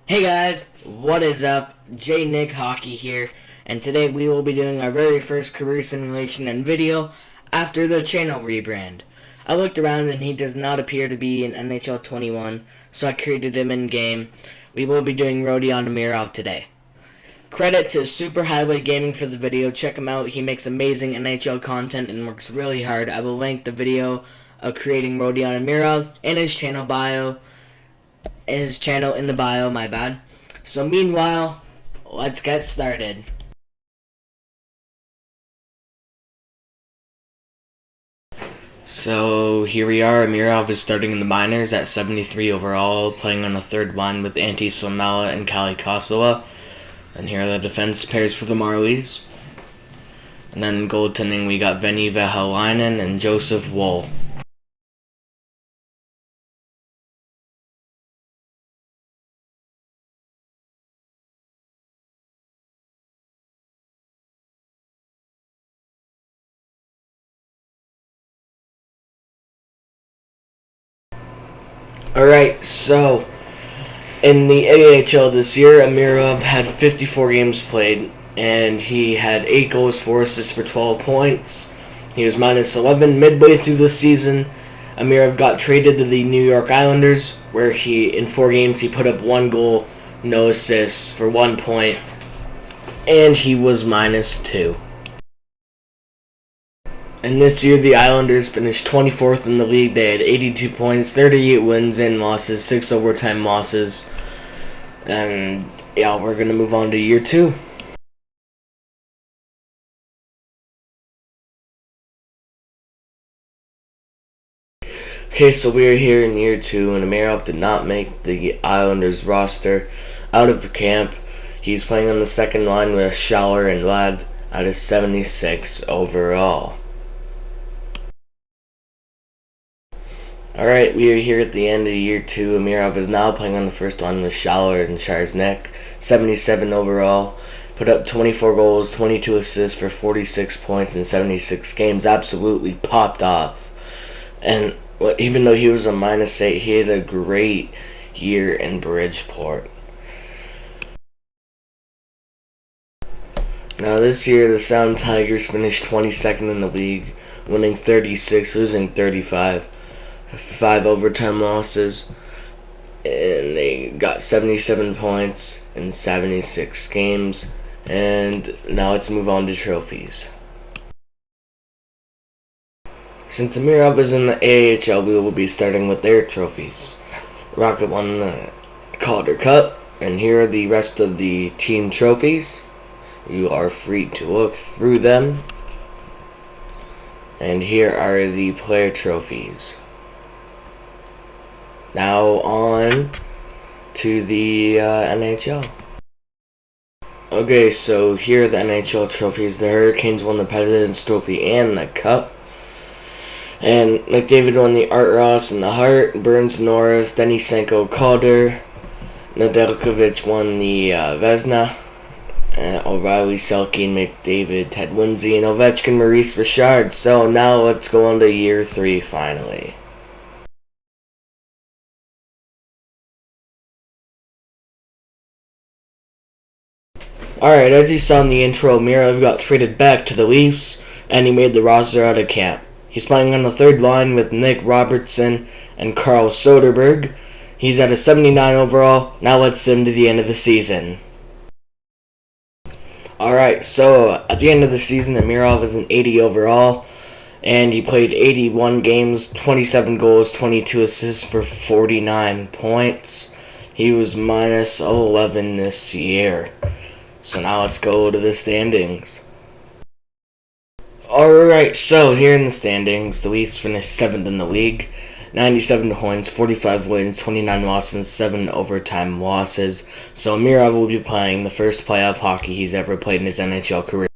Hey guys, what is up? J Nick Hockey here, and today we will be doing our very first career simulation and video after the channel rebrand. I looked around and he does not appear to be in NHL 21, so I created him in game. We will be doing Rodion Amirov today. Credit to Super Highway Gaming for the video. Check him out. He makes amazing NHL content and works really hard. I will link the video of creating Rodion Amirov in his channel in the bio, my bad. So meanwhile, let's get started. So here we are. Amirov is starting in the minors at 73 overall, playing on a third line with Antti Suomela and Kalle Kosola. And here are the defense pairs for the Marlies. And then goaltending, we got Veni Vehalainen and Joseph Woll. Alright, so in the AHL this year, Amirov had 54 games played, and he had 8 goals, 4 assists for 12 points. He was minus 11 midway through the season. Amirov got traded to the New York Islanders, where in 4 games he put up 1 goal, no assists for 1 point, and he was minus 2. And this year, the Islanders finished 24th in the league. They had 82 points, 38 wins and losses, 6 overtime losses. And yeah, we're going to move on to year 2. Okay, so we're here in year 2, and Amirov did not make the Islanders roster out of camp. He's playing on the second line with Schaller and Ladd at a 76 overall. Alright, we are here at the end of year 2. Amirov is now playing on the first line with Schaller and Sharznek, 77 overall. Put up 24 goals, 22 assists for 46 points in 76 games. Absolutely popped off. And even though he was a minus 8, he had a great year in Bridgeport. Now this year, the Sound Tigers finished 22nd in the league, winning 36, losing 35. 5 overtime losses, and they got 77 points in 76 games. And now let's move on to trophies. Since Amirov is in the AHL, we will be starting with their trophies. Rocket won the Calder Cup, and here are the rest of the team trophies. You are free to look through them. And here are the player trophies. Now on to the NHL. Okay, so here are the NHL trophies. The Hurricanes won the President's Trophy and the Cup. And McDavid won the Art Ross and the Hart. Burns Norris, Denisenko Calder. Nedeljkovic won the Vezina. O'Reilly, Selke, McDavid, Ted Lindsay, and Ovechkin, Maurice Richard. So now let's go on to year 3 finally. Alright, as you saw in the intro, Amirov got traded back to the Leafs, and he made the roster out of camp. He's playing on the third line with Nick Robertson and Carl Soderberg. He's at a 79 overall. Now let's sim to the end of the season. Alright, so at the end of the season, Amirov is an 80 overall, and he played 81 games, 27 goals, 22 assists for 49 points. He was minus 11 this year. So now let's go to the standings. Alright, so here in the standings, the Leafs finished 7th in the league. 97 points, 45 wins, 29 losses, 7 overtime losses. So Amirov will be playing the first playoff hockey he's ever played in his NHL career.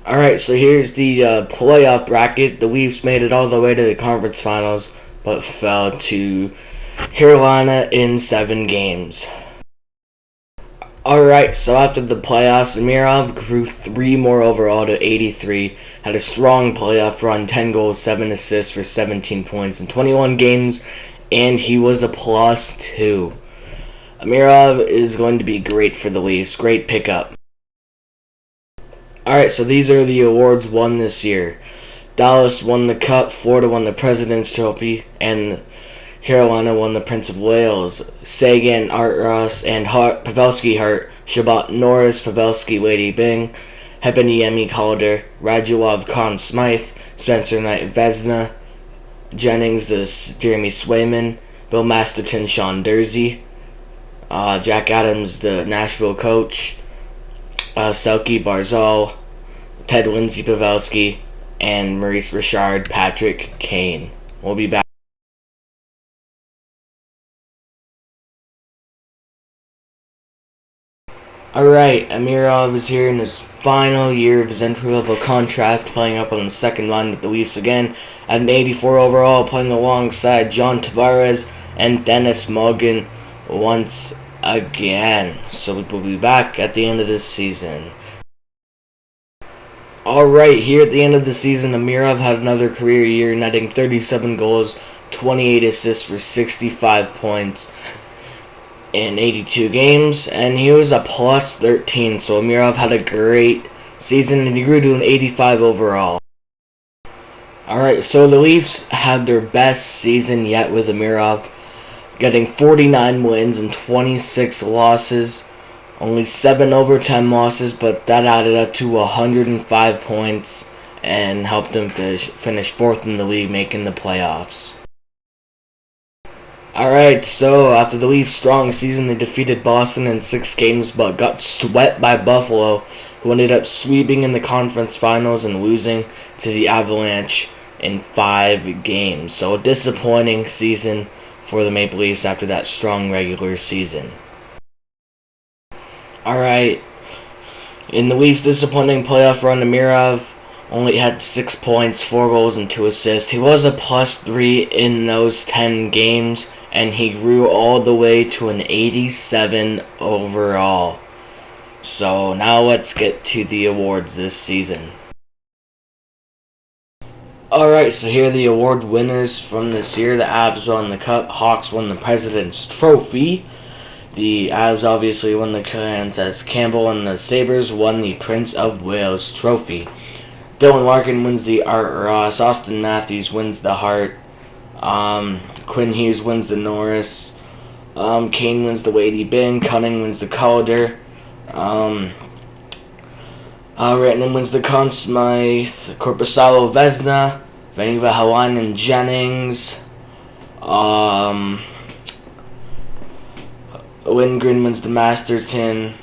Alright, so here's the playoff bracket. The Leafs made it all the way to the conference finals, but fell to Carolina in 7 games. Alright, so after the playoffs, Amirov grew 3 more overall to 83, had a strong playoff run, 10 goals, 7 assists for 17 points in 21 games, and he was a +2. Amirov is going to be great for the Leafs. Great pickup. Alright, so these are the awards won this year. Dallas won the Cup, Florida won the President's Trophy, and Carolina won the Prince of Wales. Sagan, Art Ross, and Pavelski Hart, Shabbat Norris, Pavelski, Lady Bing, Heponiemi Calder, Radulov, Conn Smythe, Spencer Knight, Vezina, Jennings, Jeremy Swayman, Bill Masterton, Sean Dursey, Jack Adams, the Nashville coach, Selke, Barzal, Ted Lindsay, Pavelski, and Maurice Richard, Patrick Kane. We'll be back. Alright, Amirov is here in his final year of his entry-level contract, playing up on the second line with the Leafs again at an 84 overall, playing alongside John Tavares and Dennis Morgan once again. So we will be back at the end of this season. Alright, here at the end of the season, Amirov had another career year, netting 37 goals, 28 assists for 65 points in 82 games, and he was a plus 13, so Amirov had a great season, and he grew to an 85 overall. Alright, so the Leafs had their best season yet with Amirov, getting 49 wins and 26 losses, only 7 overtime losses, but that added up to 105 points and helped him finish 4th in the league, making the playoffs. Alright, so after the Leafs' strong season, they defeated Boston in 6 games, but got swept by Buffalo, who ended up sweeping in the conference finals and losing to the Avalanche in 5 games. So a disappointing season for the Maple Leafs after that strong regular season. Alright, in the Leafs' disappointing playoff run, Amirov only had 6 points, 4 goals, and 2 assists. He was a plus 3 in those 10 games, and he grew all the way to an 87 overall. So now let's get to the awards this season. Alright, so here are the award winners from this year. The Avs won the Cup, Hawks won the President's Trophy. The Avs obviously won the Contest Campbell, and the Sabres won the Prince of Wales Trophy. Dylan Larkin wins the Art Ross, Austin Matthews wins the Hart, Quinn Hughes wins the Norris, Kane wins the Lady Bing, Cunning wins the Calder, Rantanen wins the Conn Smythe, Korpisalo Vezina, Veniva Halainen Jennings, Lindgren wins the Masterton,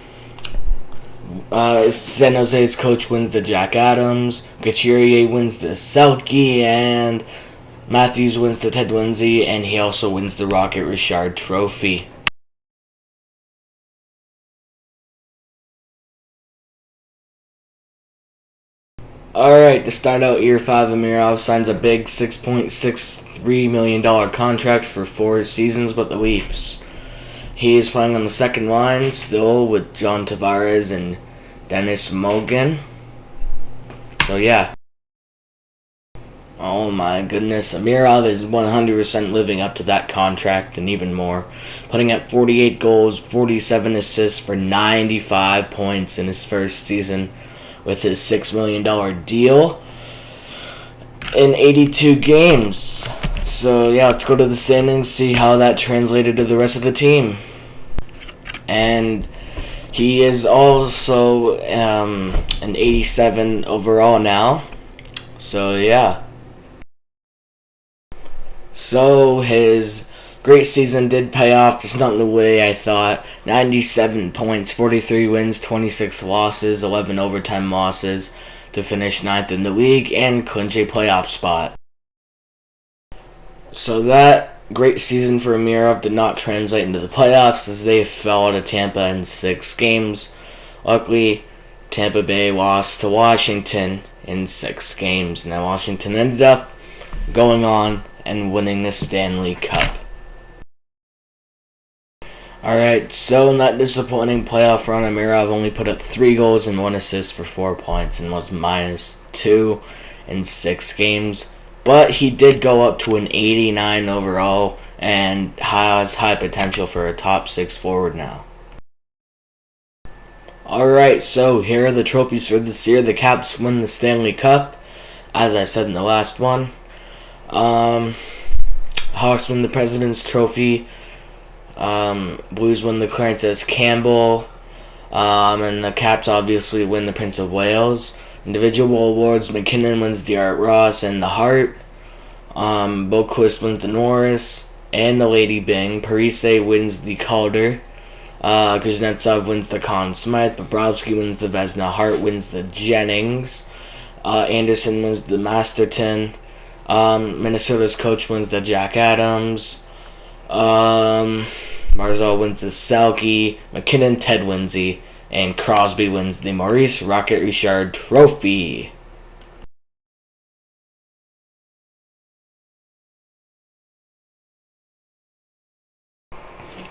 San Jose's coach wins the Jack Adams, Couturier wins the Selke, and Matthews wins the Ted Lindsay, and he also wins the Rocket Richard Trophy. Alright, to start out year 5, Amirov signs a big $6.63 million contract for 4 seasons with the Leafs. He is playing on the second line still with John Tavares and Dennis Morgan. So yeah. Oh my goodness, Amirov is 100% living up to that contract and even more. Putting up 48 goals, 47 assists for 95 points in his first season with his $6 million deal in 82 games. So yeah, let's go to the standings, see how that translated to the rest of the team. And he is also an 87 overall now. So yeah. So his great season did pay off, just not in the way I thought. 97 points, 43 wins, 26 losses, 11 overtime losses to finish 9th in the league and clinch a playoff spot. So that great season for Amirov did not translate into the playoffs as they fell to Tampa in 6 games. Luckily, Tampa Bay lost to Washington in 6 games. Now Washington ended up going on and winning the Stanley Cup. Alright, so in that disappointing playoff run, Amirov only put up 3 goals and 1 assist for 4 points and was -2 in 6 games. But he did go up to an 89 overall and has high potential for a top 6 forward now. Alright, so here are the trophies for this year. The Caps win the Stanley Cup, as I said in the last one. Hawks win the President's Trophy. Blues win the Clarence S. Campbell. And the Caps obviously win the Prince of Wales. Individual awards, McKinnon wins the Art Ross and the Hart. Boquist wins the Norris and the Lady Byng. Parise wins the Calder. Kuznetsov wins the Conn Smythe. Bobrovsky wins the Vezina. Hart wins the Jennings. Anderson wins the Masterton. Minnesota's coach wins the Jack Adams. Barzal wins the Selke. McKinnon, Ted Lindsay. And Crosby wins the Maurice Rocket Richard Trophy.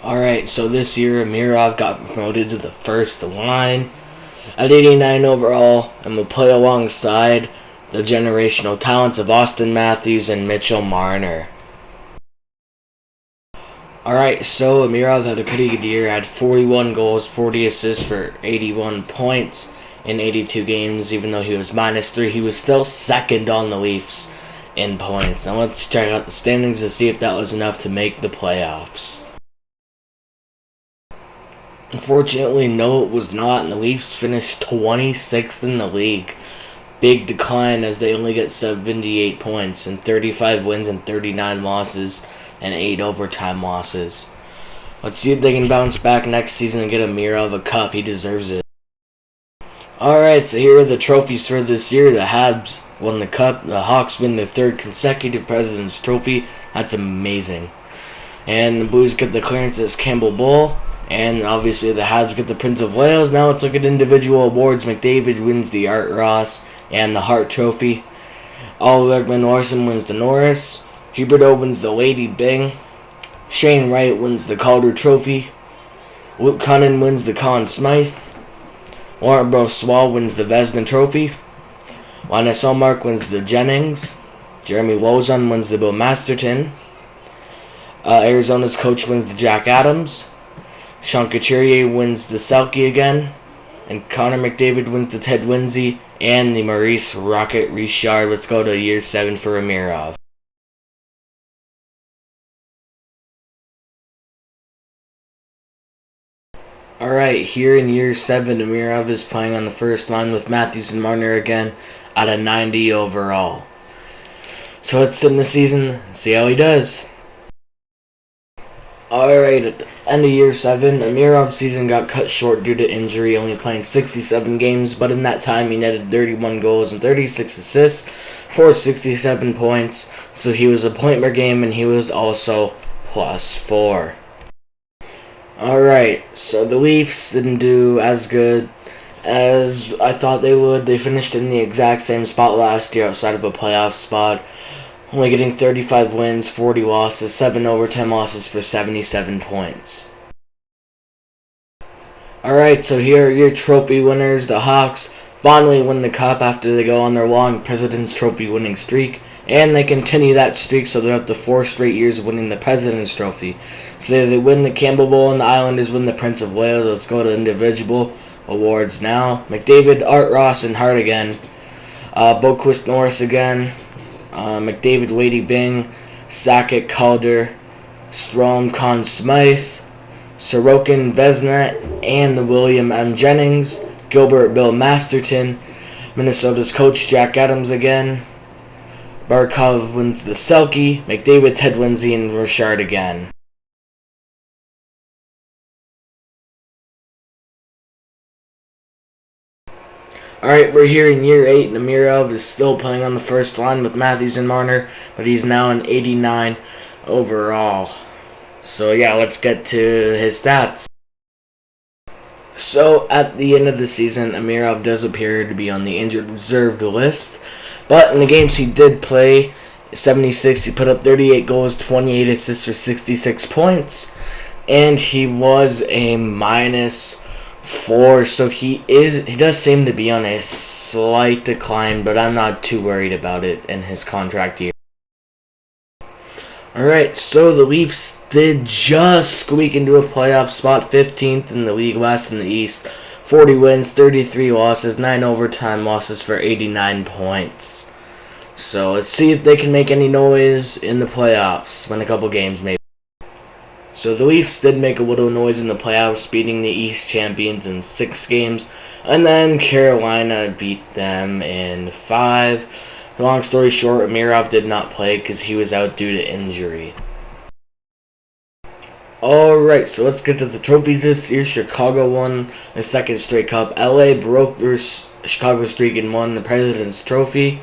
Alright, so this year Amirov got promoted to the first line at 89 overall and will play alongside the generational talents of Austin Matthews and Mitchell Marner. Alright, so Amirov had a pretty good year, had 41 goals, 40 assists for 81 points in 82 games. Even though he was -3, he was still second on the Leafs in points. Now let's check out the standings to see if that was enough to make the playoffs. Unfortunately, no, it was not, and the Leafs finished 26th in the league. Big decline as they only get 78 points and 35 wins and 39 losses and 8 overtime losses. Let's see if they can bounce back next season and get Amirov a cup. He deserves it. Alright, so here are the trophies for this year. The Habs won the cup. The Hawks win their 3rd consecutive President's Trophy. That's amazing. And the Blues get the Clarence S. Campbell Bowl. And obviously the Habs get the Prince of Wales. Now let's look at individual awards. McDavid wins the Art Ross and the Hart Trophy. Oliver Ekman-Larsson wins the Norris. Huberdeau wins the Lady Byng. Shane Wright wins the Calder Trophy. Luke Cunnin wins the Conn Smythe. Laurent Brossoit wins the Vezina Trophy. Linus Ullmark wins the Jennings. Jeremy Lauzon wins the Bill Masterton. Arizona's coach wins the Jack Adams. Sean Couturier wins the Selke again. And Connor McDavid wins the Ted Lindsay and the Maurice Rocket Richard. Let's go to year 7 for Amirov. Alright, here in year 7, Amirov is playing on the first line with Matthews and Marner again at a 90 overall. So let's end the season and see how he does. Alright, at the end of year 7, Amirov's season got cut short due to injury, only playing 67 games, but in that time he netted 31 goals and 36 assists for 67 points, so he was a point per game and he was also +4. Alright, so the Leafs didn't do as good as I thought they would. They finished in the exact same spot last year outside of a playoff spot, only getting 35 wins, 40 losses, 7 overtime losses for 77 points. Alright, so here are your trophy winners. The Hawks finally win the cup after they go on their long President's Trophy winning streak, and they continue that streak, so they're up to 4 straight years of winning the President's Trophy. So they win the Campbell Bowl and the Islanders win the Prince of Wales. Let's go to individual awards now. McDavid, Art Ross, and Hart again. Boquist, Norris again. McDavid, Lady Byng, Sakic, Calder, Strome, Conn Smythe, Sorokin, Vezina, and the William M. Jennings, Gilbert, Bill Masterton, Minnesota's coach Jack Adams again, Barkov wins the Selke, McDavid, Ted Lindsay, and Richard again. Alright, we're here in year 8, and Amirov is still playing on the first line with Matthews and Marner, but he's now an 89 overall. So yeah, let's get to his stats. So at the end of the season, Amirov does appear to be on the injured reserved list, but in the games he did play, 76, he put up 38 goals, 28 assists for 66 points, and he was a -4, so he does seem to be on a slight decline, but I'm not too worried about it in his contract year. Alright, so the Leafs did just squeak into a playoff spot, 15th in the league west and the east. 40 wins, 33 losses, 9 overtime losses for 89 points. So let's see if they can make any noise in the playoffs. Win a couple games maybe. So the Leafs did make a little noise in the playoffs, beating the East champions in 6 games. And then Carolina beat them in 5. Long story short, Amirov did not play because he was out due to injury. Alright, so let's get to the trophies this year. Chicago won the 2nd straight cup. LA broke their Chicago streak and won the President's Trophy.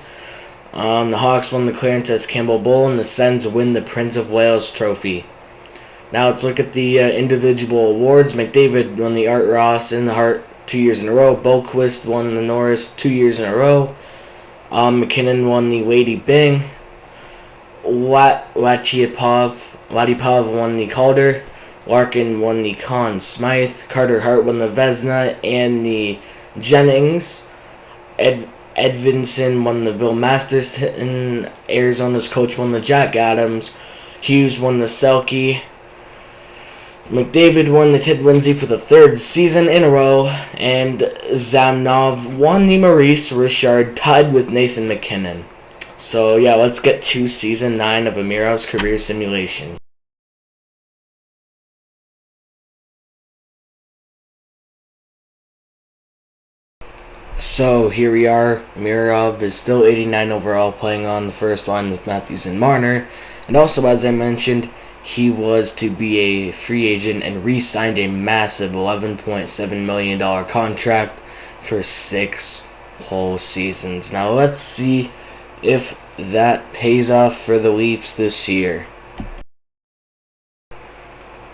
The Hawks won the Clarence S. Campbell Bowl, and the Sens win the Prince of Wales Trophy. Now let's look at the individual awards. McDavid won the Art Ross in the Hart 2 years in a row. Boquist won the Norris 2 years in a row. McKinnon won the Lady Byng. Ladipov won the Calder. Larkin won the Conn Smythe. Carter Hart won the Vezina and the Jennings. Edvinson won the Bill Masterton. Arizona's coach won the Jack Adams. Hughes won the Selke. McDavid won the Ted Lindsay for the 3rd season in a row, and Zamnov won the Maurice Richard, tied with Nathan McKinnon. So yeah, let's get to Season 9 of Amirov's career simulation. So here we are. Amirov is still 89 overall, playing on the first line with Matthews and Marner. And also, as I mentioned, he was to be a free agent and re-signed a massive $11.7 million contract for 6 whole seasons. Now let's see if that pays off for the Leafs this year.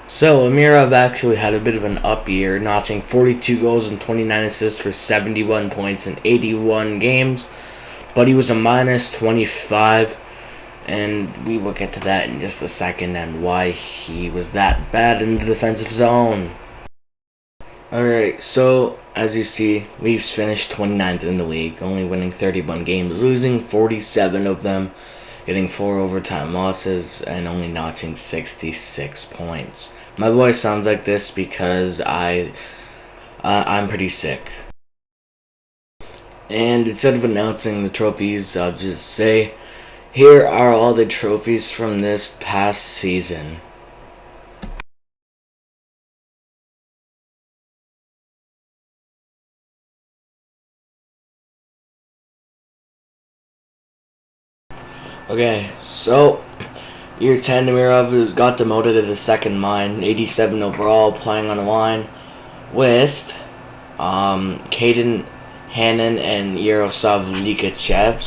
So Amirov actually had a bit of an up year, notching 42 goals and 29 assists for 71 points in 81 games, but he was a minus 25, and we will get to that in just a second and why he was that bad in the defensive zone. Alright, so as you see, Leafs finished 29th in the league, only winning 31 games, losing 47 of them, getting 4 overtime losses, and only notching 66 points. My voice sounds like this because I'm pretty sick. And instead of announcing the trophies, I'll just say, here are all the trophies from this past season. Okay, so year 10, Amirov got demoted to the second line, 87 overall, playing on a line with Caden Hannon and Yaroslav Likachev.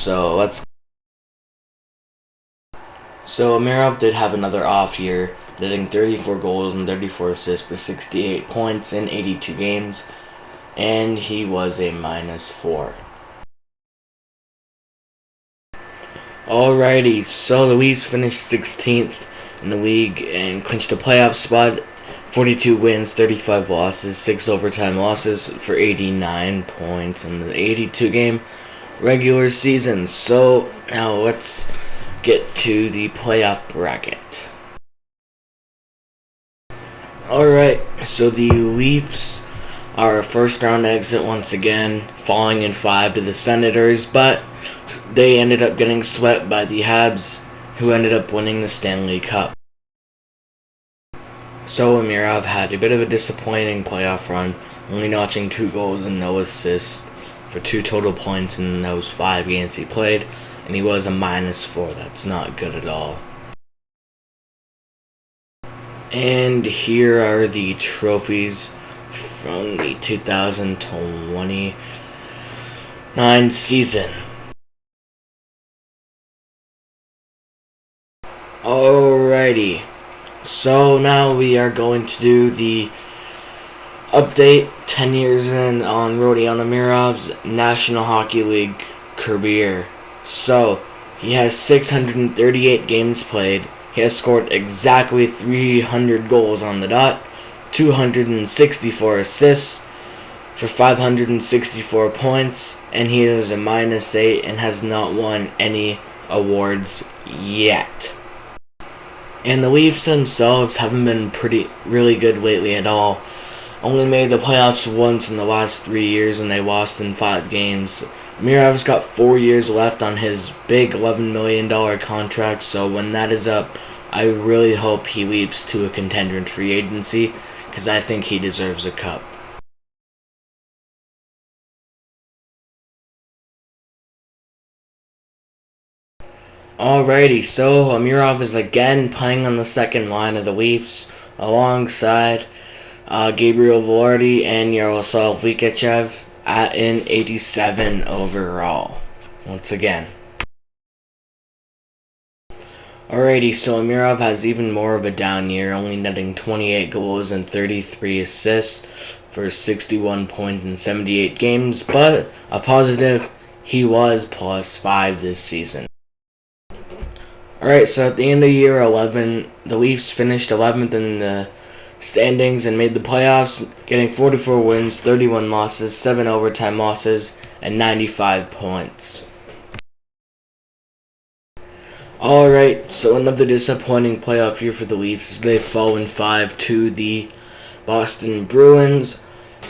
So Amirov did have another off year, netting 34 goals and 34 assists for 68 points in 82 games, and he was a minus 4. Alrighty, so the Leafs finished 16th in the league and clinched a playoff spot. 42 wins, 35 losses, 6 overtime losses for 89 points in the 82-game regular season. So now let's get to the playoff bracket. Alright, so the Leafs are a first-round exit once again, falling in 5 to the Senators, but they ended up getting swept by the Habs, who ended up winning the Stanley Cup. So Amirov had a bit of a disappointing playoff run, only notching 2 goals and no assists for 2 total points in those 5 games he played, and he was a minus 4. That's not good at all. And here are the trophies from the 2029 season. Alrighty, so now we are going to do the update 10 years in on Rodion Amirov's National Hockey League career. So, he has 638 games played, he has scored exactly 300 goals on the dot, 264 assists for 564 points, and he is a minus 8 and has not won any awards yet. And the Leafs themselves haven't been really good lately at all. Only made the playoffs once in the last 3 years, and they lost in 5 games. Amirov's got 4 years left on his big $11 million contract, so when that is up, I really hope he leaps to a contender in free agency, because I think he deserves a cup. Alrighty, so Amirov is again playing on the second line of the Leafs alongside Gabriel Velarde and Yaroslav Vikachev at an 87 overall. Once again. Alrighty, so Amirov has even more of a down year, only netting 28 goals and 33 assists for 61 points in 78 games, but a positive, he was +5 this season. Alright, so at the end of year 11, the Leafs finished 11th in the standings and made the playoffs, getting 44 wins, 31 losses, 7 overtime losses, and 95 points. Alright, so another disappointing playoff year for the Leafs as they've fallen 5 to the Boston Bruins.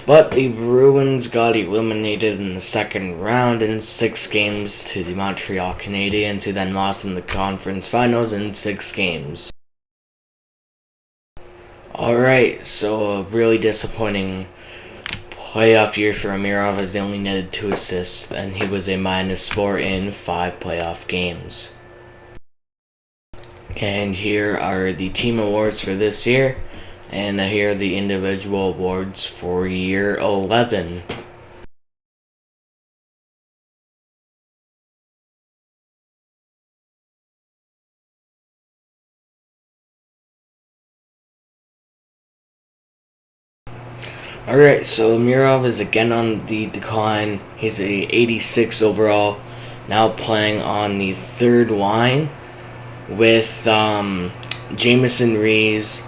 But the Bruins got eliminated in the second round in 6 games to the Montreal Canadiens, who then lost in the conference finals in 6 games. Alright, so a really disappointing playoff year for Amirov as they only netted 2 assists, and he was a -4 in 5 playoff games. And here are the team awards for this year. And here are the individual awards for year 11. Alright, so Amirov is again on the decline. He's a 86 overall, now playing on the third line with Jamison Rees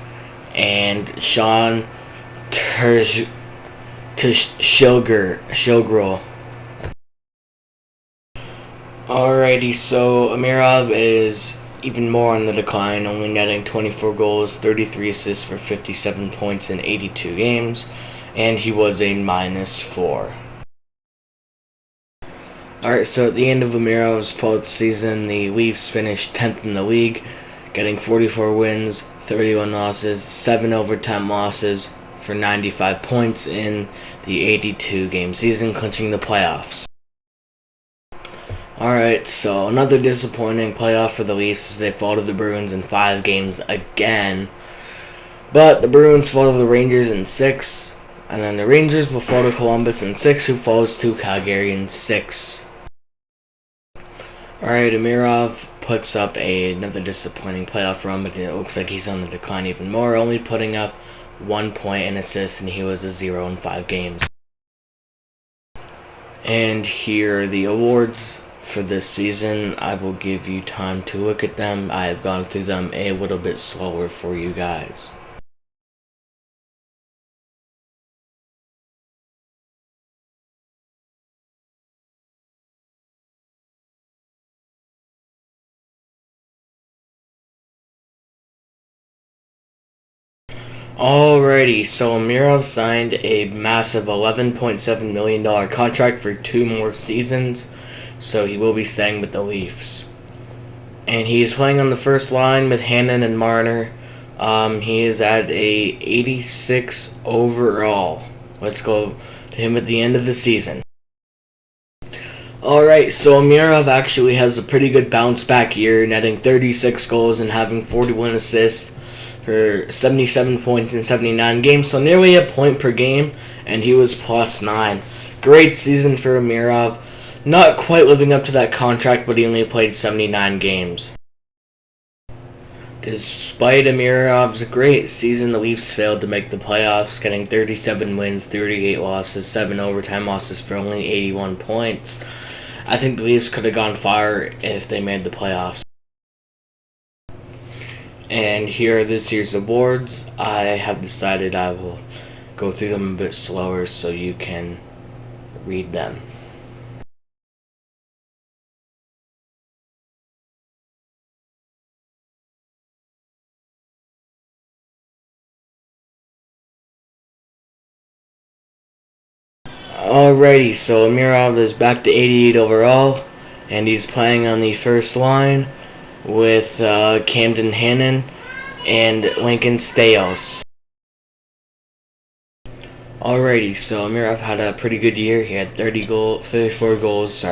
and Sean Shilgrell. Alrighty, so Amirov is even more on the decline, only netting 24 goals, 33 assists for 57 points in 82 games, and he was a -4. Alright, so at the end of Amirov's postseason, the Leafs finished 10th in the league, getting 44 wins, 31 losses, 7 overtime losses for 95 points in the 82-game season, clinching the playoffs. Alright, so another disappointing playoff for the Leafs as they fall to the Bruins in 5 games again. But the Bruins fall to the Rangers in 6, and then the Rangers will fall to Columbus in 6, who falls to Calgary in 6. Alright, Amirov puts up another disappointing playoff run, but it looks like he's on the decline even more, only putting up 1 point and assist, and he was a 0 in 5 games. And here are the awards for this season. I will give you time to look at them. I have gone through them a little bit slower for you guys. Alrighty, so Amirov signed a massive $11.7 million contract for 2 more seasons, so he will be staying with the Leafs. And he is playing on the first line with Hannon and Marner. He is at a 86 overall. Let's go to him at the end of the season. Alright, so Amirov actually has a pretty good bounce back year, netting 36 goals and having 41 assists for 77 points in 79 games, so nearly a point per game, and he was +9. Great season for Amirov. Not quite living up to that contract, but he only played 79 games. Despite Amirov's great season, the Leafs failed to make the playoffs, getting 37 wins, 38 losses, 7 overtime losses for only 81 points. I think the Leafs could have gone far if they made the playoffs. And here are this year's awards. I have decided I will go through them a bit slower so you can read them. Alrighty, so Amirov is back to 88 overall, and he's playing on the first line with Camden Hannon and Lincoln Staios. Alrighty, so Amirov had a pretty good year. He had 34 goals,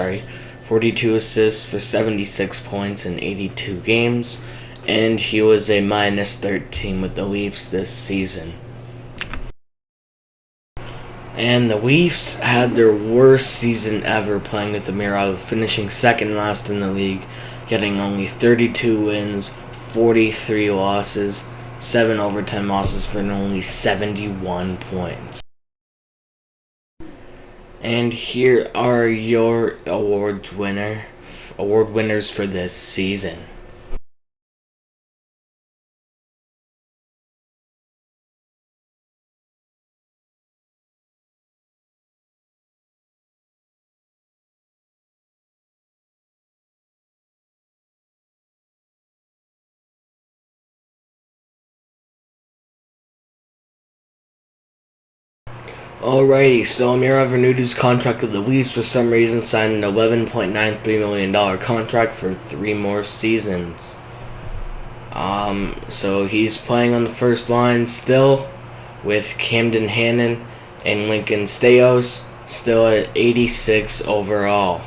42 assists for 76 points in 82 games, and he was a minus 13 with the Leafs this season. And the Leafs had their worst season ever playing with Amirov, finishing second last in the league, getting only 32 wins, 43 losses, 7 overtime losses for only 71 points. And here are your award winners for this season. Alrighty, so Amirov renewed his contract with the Leafs for some reason, signed an $11.93 million contract for 3 more seasons. So he's playing on the first line still with Camden Hannon and Lincoln Staios, still at 86 overall.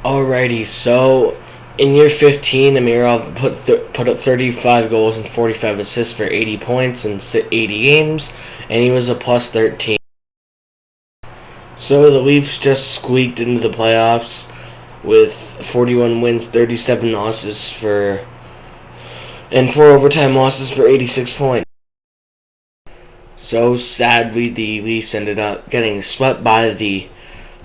Alrighty, so in year 15, Amirov put up 35 goals and 45 assists for 80 points in 80 games, and he was a plus 13. So the Leafs just squeaked into the playoffs with 41 wins, 37 losses and 4 overtime losses for 86 points. So sadly, the Leafs ended up getting swept by the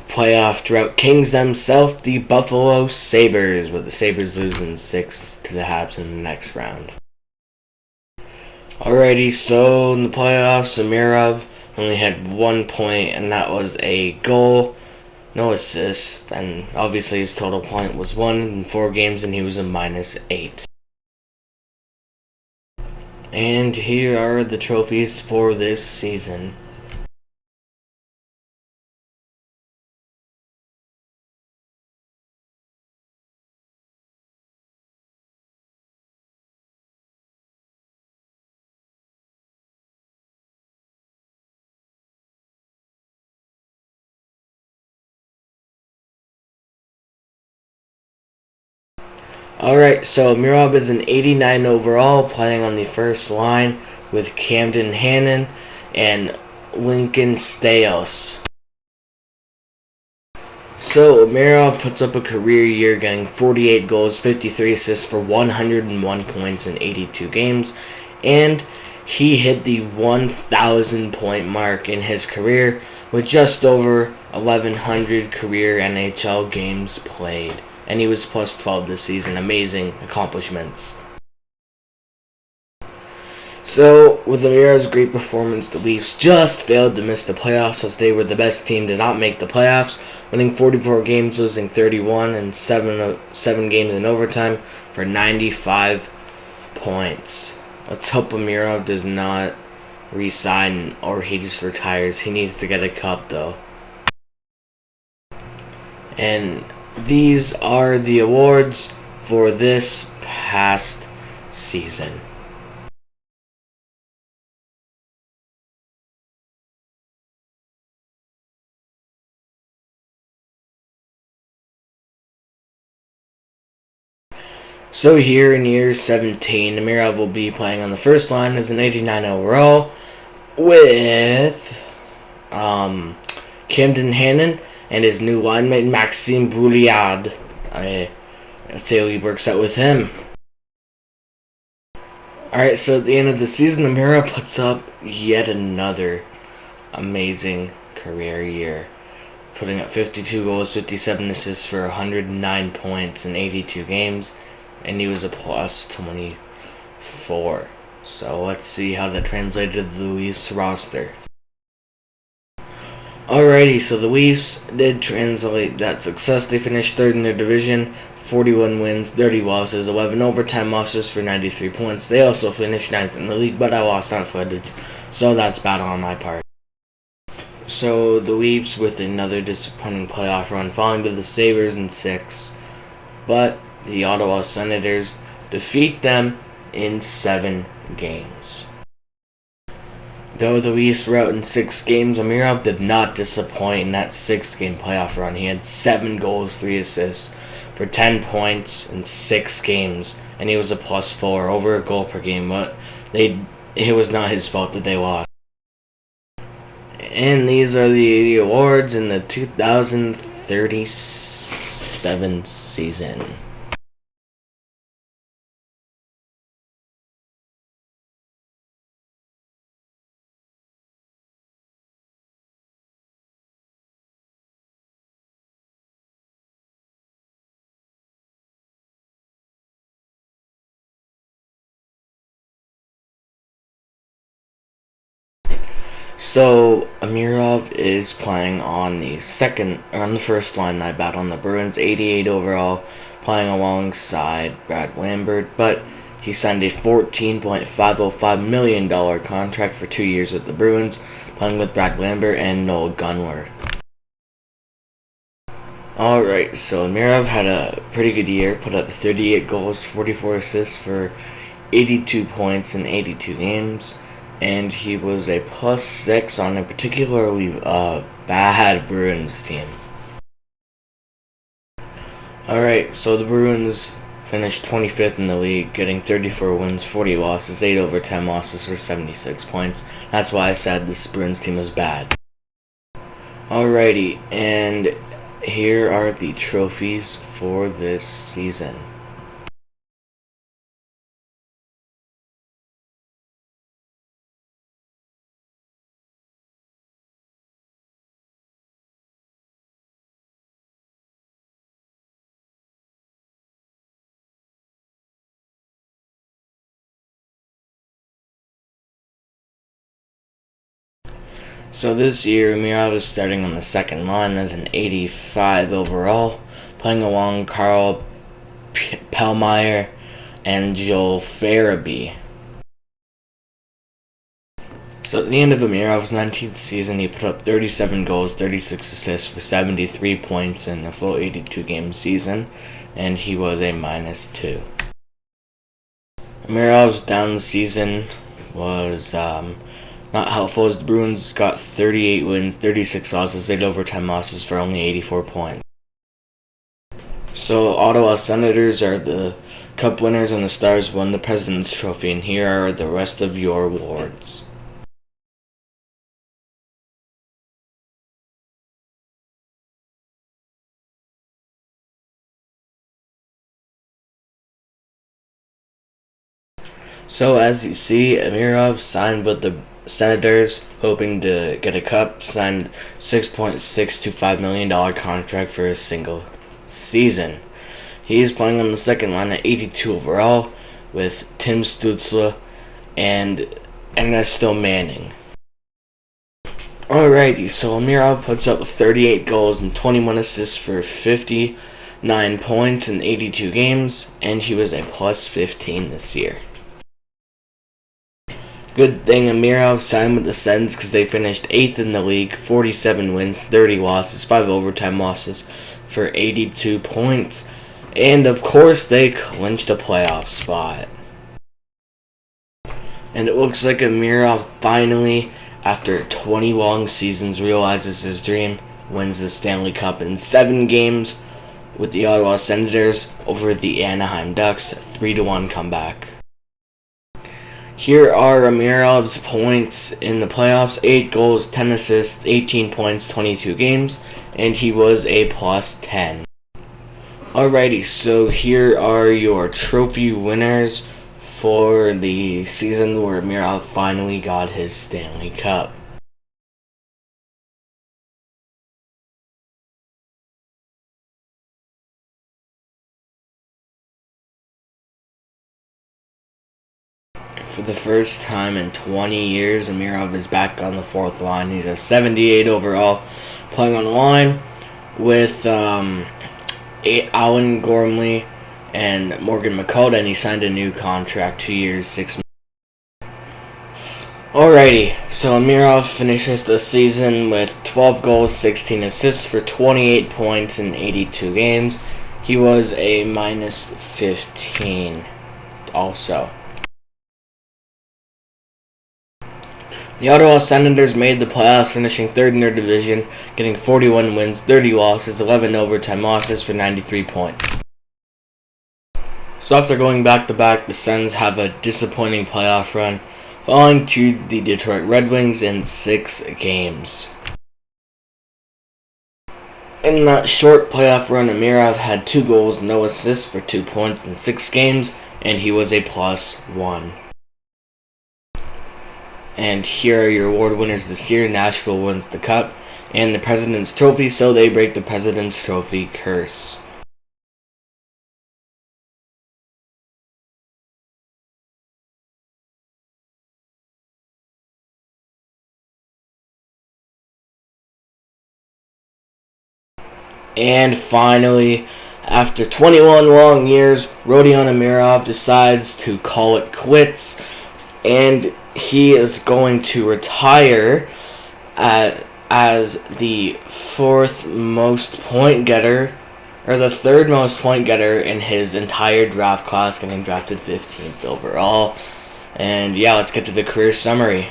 playoff drought kings themselves, the Buffalo Sabres, with the Sabres losing 6 to the Habs in the next round. Alrighty, so in the playoffs, Amirov only had 1 point, and that was a goal, no assist, and obviously his total point was 1 in 4 games, and he was a minus 8. And here are the trophies for this season. Alright, so Amirov is an 89 overall, playing on the first line with Camden Hannon and Lincoln Staios. So Amirov puts up a career year, getting 48 goals, 53 assists for 101 points in 82 games, and he hit the 1,000 point mark in his career with just over 1,100 career NHL games played. And he was plus 12 this season. Amazing accomplishments. So, with Amirov's great performance, the Leafs just failed to miss the playoffs, as they were the best team to not make the playoffs, winning 44 games, losing 31, and 7 games in overtime for 95 points. Let's hope Amirov does not re-sign or he just retires. He needs to get a cup, though. And these are the awards for this past season. So here in year 17, Amirov will be playing on the first line as an 89 overall with Camden Hannon and his new linemate Maxime Bouliard. Let's see how he works out with him. Alright, so at the end of the season, Amirov puts up yet another amazing career year, putting up 52 goals, 57 assists for 109 points in 82 games, and he was a plus 24. So let's see how that translated to the Leafs roster. Alrighty, so the Leafs did translate that success. They finished third in their division, 41 wins, 30 losses, 11 overtime losses for 93 points. They also finished 9th in the league, but I lost that footage, so that's bad on my part. So the Leafs with another disappointing playoff run, falling to the Sabres in 6, but the Ottawa Senators defeat them in 7 games. Though the Leafs were out in 6 games, Amirov did not disappoint in that 6-game playoff run. He had 7 goals, 3 assists for 10 points in 6 games, and he was a +4, over a goal per game, but it was not his fault that they lost. And these are the awards in the 2037 season. So Amirov is playing on the first line, on the Bruins, 88 overall, playing alongside Brad Lambert, but he signed a $14.505 million contract for 2 years with the Bruins, playing with Brad Lambert and Noel Gunler. Alright, so Amirov had a pretty good year, put up 38 goals, 44 assists for 82 points in 82 games. And he was a +6 on a particularly bad Bruins team. Alright, so the Bruins finished 25th in the league, getting 34 wins, 40 losses, 8 overtime losses for 76 points. That's why I said this Bruins team was bad. Alrighty, and here are the trophies for this season. So this year, Amirov is starting on the second line as an 85 overall, playing along Carl Pellmeyer and Joel Farabee. So at the end of Amirov's 19th season, he put up 37 goals, 36 assists for 73 points in a full 82-game season, and he was a -2. Amirov's down season was not helpful, as the Bruins got 38 wins, 36 losses, 8 overtime losses for only 84 points. So Ottawa Senators are the Cup winners, and the Stars won the President's Trophy, and here are the rest of your awards. So as you see, Amirov signed with the Senators, hoping to get a cup, signed $6.625 million contract for a single season. He is playing on the second line at 82 overall with Tim Stützle and Ernesto Manning. Alrighty, so Amirov puts up 38 goals and 21 assists for 59 points in 82 games, and he was a +15 this year. Good thing Amirov signed with the Sens, because they finished 8th in the league, 47 wins, 30 losses, 5 overtime losses for 82 points. And of course, they clinched a playoff spot. And it looks like Amirov finally, after 20 long seasons, realizes his dream, wins the Stanley Cup in 7 games with the Ottawa Senators over the Anaheim Ducks, 3-1 comeback. Here are Amirov's points in the playoffs: 8 goals, 10 assists, 18 points, 22 games, and he was a +10. Alrighty, so here are your trophy winners for the season where Amirov finally got his Stanley Cup. For the first time in 20 years, Amirov is back on the fourth line. He's a 78 overall, playing on the line with Alan Gormley and Morgan McCall, and he signed a new contract, 2 years, $6 million. Alrighty, so Amirov finishes the season with 12 goals, 16 assists for 28 points in 82 games. He was a minus 15 also. The Ottawa Senators made the playoffs, finishing third in their division, getting 41 wins, 30 losses, 11 overtime losses for 93 points. So after going back-to-back, the Sens have a disappointing playoff run, falling to the Detroit Red Wings in 6 games. In that short playoff run, Amirov had 2 goals, no assists for 2 points in 6 games, and he was a +1. And here are your award winners this year. Nashville wins the Cup and the President's Trophy, so they break the President's Trophy curse. And finally, after 21 long years, Rodion Amirov decides to call it quits, and he is going to retire as the 4th most point getter, or the 3rd most point getter in his entire draft class, getting drafted 15th overall. And yeah, let's get to the career summary.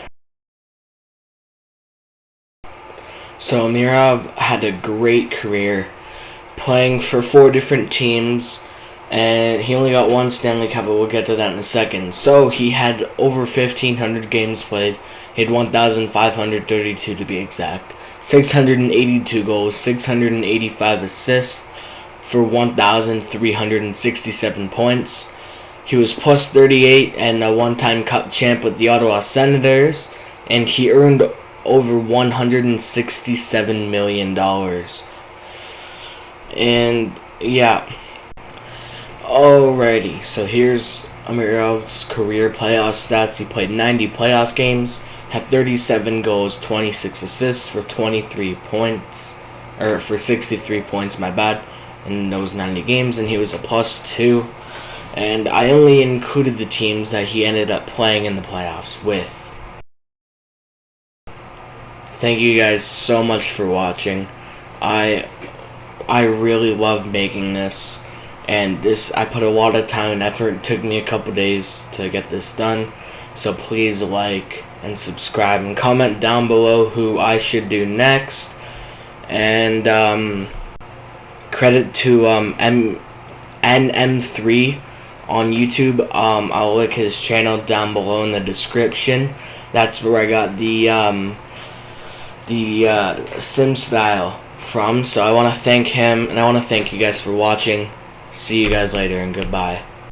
So Amirov had a great career, playing for 4 different teams, and he only got 1 Stanley Cup, but we'll get to that in a second. So he had over 1,500 games played. He had 1,532 to be exact. 682 goals, 685 assists for 1,367 points. He was +38 and a one-time Cup champ with the Ottawa Senators, and he earned over $167 million. And yeah. Alrighty, so here's Amirov's career playoff stats. He played 90 playoff games, had 37 goals, 26 assists for 23 points, or for 63 points, my bad, in those 90 games, and he was a +2. And I only included the teams that he ended up playing in the playoffs with. Thank you guys so much for watching. I really love making this. And I put a lot of time and effort. It took me a couple days to get this done. So please like and subscribe and comment down below who I should do next. And credit to NM3 on YouTube. I'll link his channel down below in the description. That's where I got the sim style from. So I want to thank him, and I want to thank you guys for watching. See you guys later, and goodbye.